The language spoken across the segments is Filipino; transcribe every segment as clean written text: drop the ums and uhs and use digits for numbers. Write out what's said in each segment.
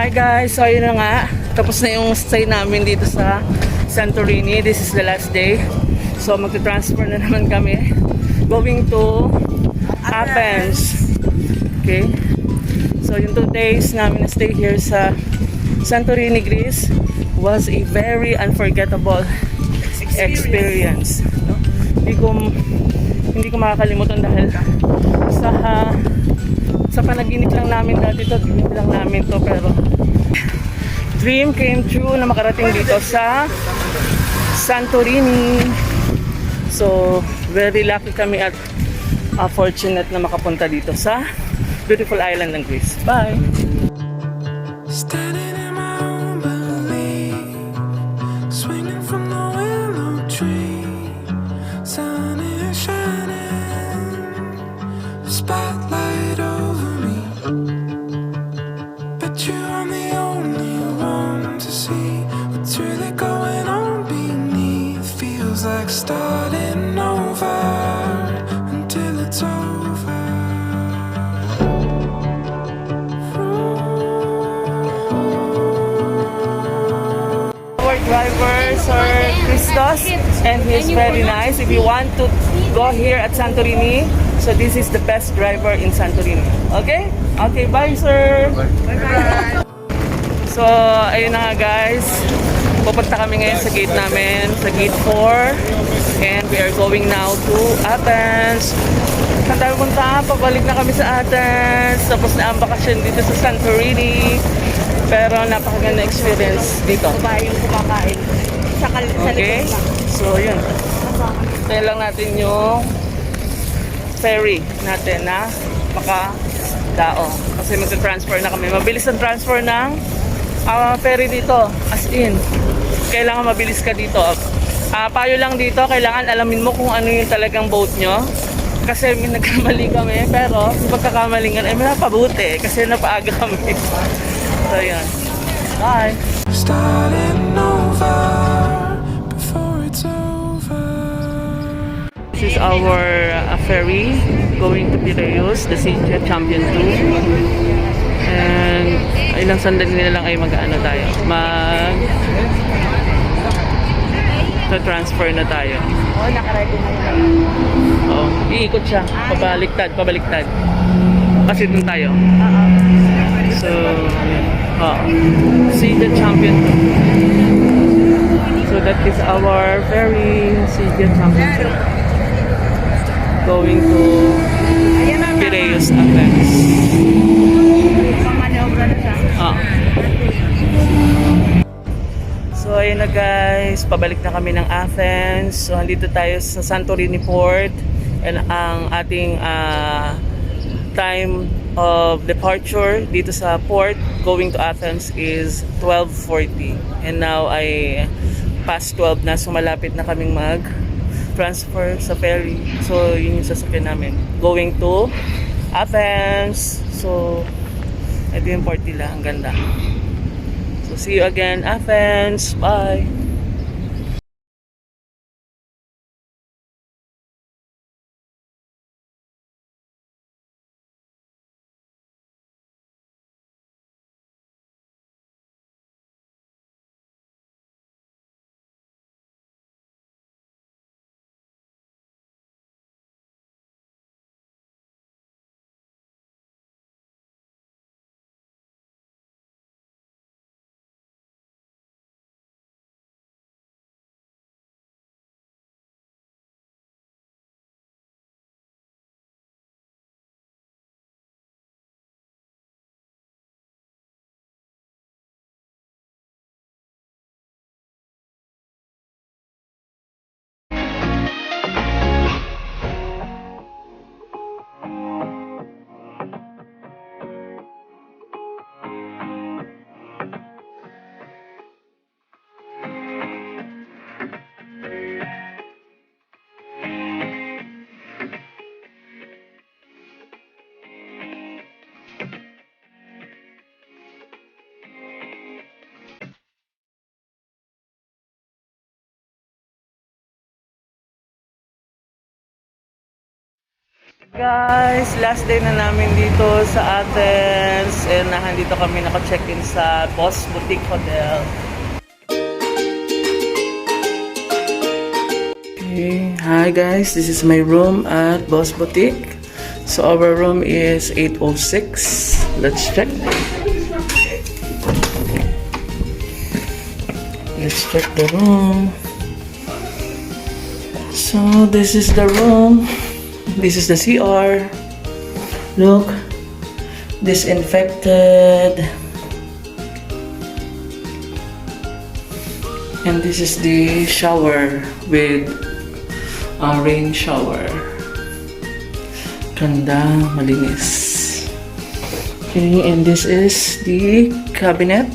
Hi guys, so ayun na nga, tapos na yung stay namin dito sa Santorini. This is the last day. So magta-transfer na naman kami going to Athens. Okay. So yung 2 days namin na stay here sa Santorini, Greece was a very unforgettable experience. No? Hindi ko makakalimutan dahil sa panaginip lang namin dati to, dream lang namin to, pero dream came true na makarating dito sa Santorini. So very lucky kami at fortunate na makapunta dito sa beautiful island ng Greece. Bye! Standing in my own belief, swinging from the willow tree, sun is shining, spotlight over me, but you are the only one to see what's really going on beneath. Feels like starting over until it's over. Our driver, Sir Christos, and he's very nice. If you want to go here at Santorini, so this is the best driver in Santorini. Okay? Okay, bye sir! Bye-bye! So, ayun na nga guys. Pupunta kami ngayon sa gate namin, sa gate 4. And we are going now to Athens. Saan tayo punta? Pabalik na kami sa Athens. Tapos na ang bakasyon dito sa Santorini. Pero napakaganda experience dito. Yung kumakain. Okay? So, yun. Tayo lang natin yung ferry natin na makadao. Kasi mag-transfer na kami. Mabilis ang transfer ng ferry dito. As in, kailangan mabilis ka dito. Payo lang dito, kailangan alamin mo kung ano yung talagang boat nyo. Kasi may nagkamali kami, pero pagkakamalingan ay napabuti kasi napaaga kami. So yun. Bye! Starting over before it's over. This is our ferry going to Piraeus, the Sea Champion 2. And ilang sandali na lang ay mag-ano tayo. Transfer na tayo. Oh, nakaready na yun. Oh, iikot siya. Pabaliktad. Kasi dun tayo. So, see the champion. So that is our very see the champion. Going to Piraeus, Athens. Pang-manobra na siya. So ayun na guys, pabalik na kami ng Athens. So andito tayo sa Santorini Port. And ang ating time of departure dito sa port going to Athens is 12:40. And now ay past 12 na, so malapit na kaming mag-transfer sa ferry. So yun yung sasakyan namin. Going to Athens. So ito yung port nila, ang ganda. So see you again, Athens. Bye! Guys, last day na namin dito sa Athens and nandito kami naka-check-in sa Boss Boutique Hotel. Okay, hi guys, this is my room at Boss Boutique. So our room is 806. Let's check. Let's check the room. So this is the room. This is the CR. Look, disinfected. And this is the shower with a rain shower. Ganda, malinis. Okay, and this is the cabinet.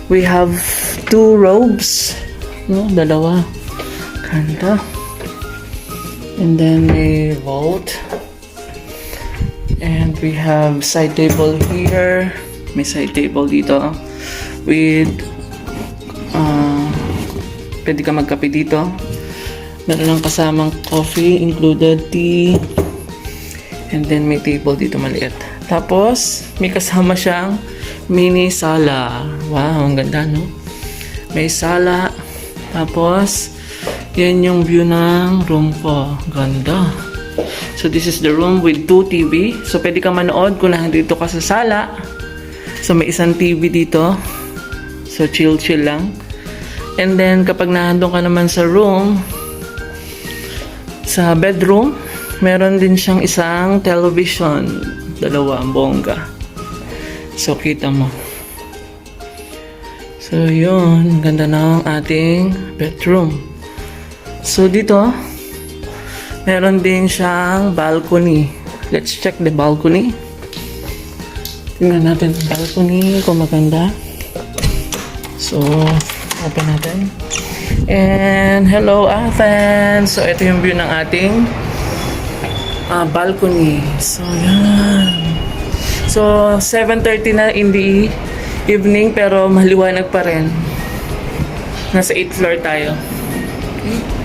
We have 2 robes. No, dalawa. Ganda. And then a vault. And we have side table here. May side table dito. With pwede ka magkape dito. Meron lang kasamang coffee, included tea. And then may table dito maliit. Tapos, may kasama siyang mini sala. Wow, ang ganda, no? May sala. Tapos, yan yung view ng room ko. Ganda. So, this is the room with 2 TV. So, pwede ka manood kung nandito ka sa sala. So, may isang TV dito. So, chill-chill lang. And then, kapag nandun ka naman sa room, sa bedroom, meron din siyang isang television. Dalawa, bongga. So, kita mo. So, yun. Ganda ng ating bedroom. So, dito, meron din siyang balcony. Let's check the balcony. Tingnan natin ang balcony kung maganda. So, open natin. And, hello Athens! So, ito yung view ng ating balcony. So, yan. So, 7:30 na in the evening pero maliwanag pa rin. Nasa 8th floor tayo. Okay.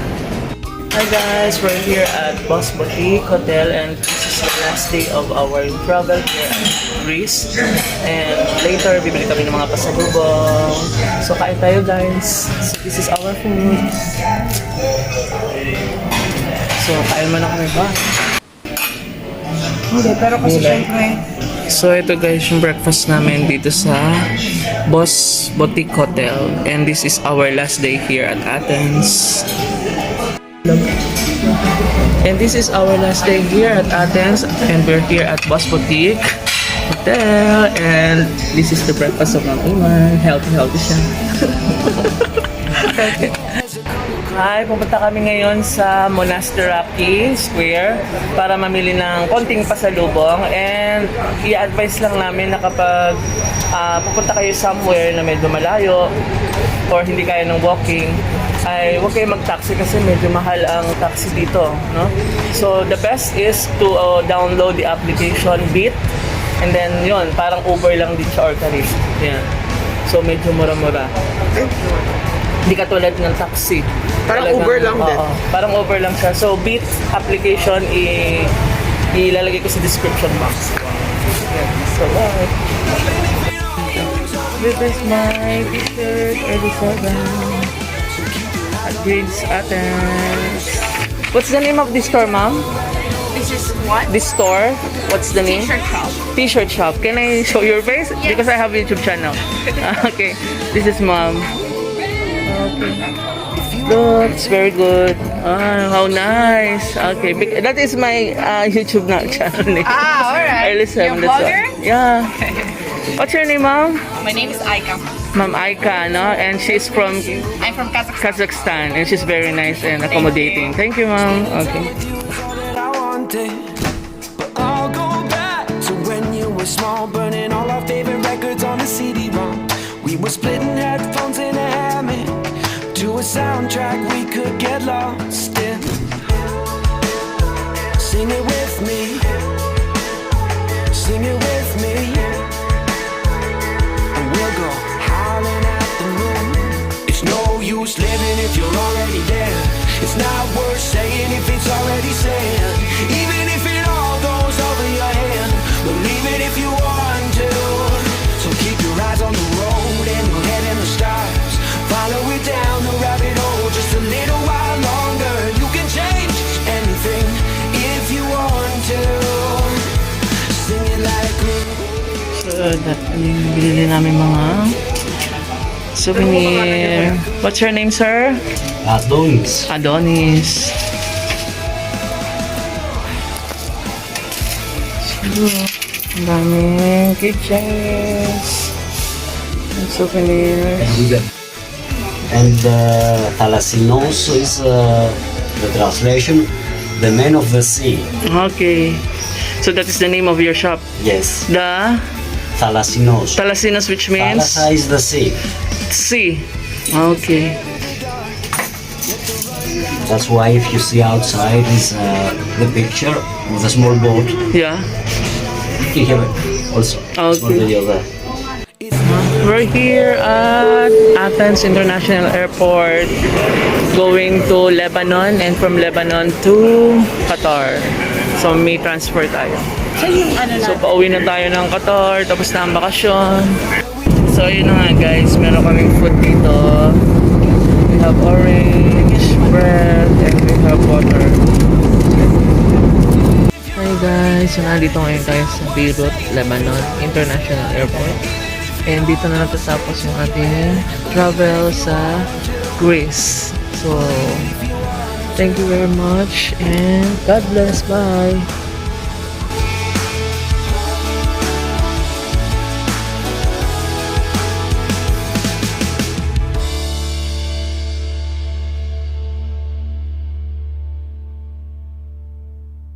Hi guys, we're here at Boss Boutique Hotel and this is the last day of our travel here at Greece. And later, bibili kami ng mga pasalubong. So, kain tayo guys. So, this is our food. So, kain mo na kami ba? Hindi, pero kasi syempre, So, ito guys yung breakfast namin dito sa Boss Boutique Hotel. And this is our last day here at Athens. And this is our last day here at Athens. And we're here at Boss Boutique Hotel. And this is the breakfast of Ma'am Iman. Healthy siya. Hi, pupunta kami ngayon sa Monasteraki Square para mamili ng konting pasalubong and i-advise lang namin na kapag pupunta kayo somewhere na medyo malayo or hindi kaya ng walking ay huwag kayo mag-taxi kasi medyo mahal ang taxi dito, no? So the best is to download the application Bit and then yun, parang Uber lang din siya or Karib. Yan. So medyo mura-mura. Hindi katulad ng taxi. Parang Talagang, Uber lang din. Parang Uber lang siya. So, Beat application, ilalagay ko sa description box. Yeah. So, bye. This is my t-shirt, 87. At Grades Athens. What's the name of this store, ma'am? this is what? This store? What's the name? T-shirt shop. T-shirt shop. Can I show your face? Yes. Because I have a YouTube channel. Okay. This is mom. Okay. Looks very good. Ah, how nice. Okay. That is my YouTube channel. Alright. I listen. You're a That's vlogger? why. Yeah. What's your name, mom? My name is Aika. Ma'am Aika, no? And she's from I'm from Kazakhstan. Kazakhstan. And she's very nice and accommodating. Thank you, ma'am. Okay. I wanted, but I'll go back to when you were small, burning all our favorite records on the CD-ROM. We were splitting headphones in a hammock to a soundtrack we could get lost in. Sing it with me, sing it with me, and we'll go howling at the moon. It's no use living if you're already there. It's not worth saying if it's already said. Even if it all goes over your head, believe it if you want to. So keep your eyes on the road and your head in the stars. Follow it down the rabbit hole just a little while longer. You can change anything if you want to. Sing it like So, binili namin mga souvenir. What's your name, sir? Adonis. Adonis. So, ang daming keychains. Souvenir. And Thalasinos is the translation, the man of the sea. Okay. So that is the name of your shop. Yes, The Thalasinos. Talasinas, which means Thalassa is the sea. sea. Okay. That's why if you see outside is the picture of the small boat. Yeah. You have it also. Small Okay. video there. We're here at Athens International Airport going to Lebanon and from Lebanon to Qatar. So may transfer tayo. So yung ano So pauwi na tayo ng Qatar, tapos na ang bakasyon. So yun na nga guys, meron kaming food dito. We have orange, bread, and we have water. Hi guys, so nandito ngayon tayo sa Beirut, Lebanon International Airport. And dito na natatapos yung ating travel sa Greece. So, thank you very much and God bless. Bye!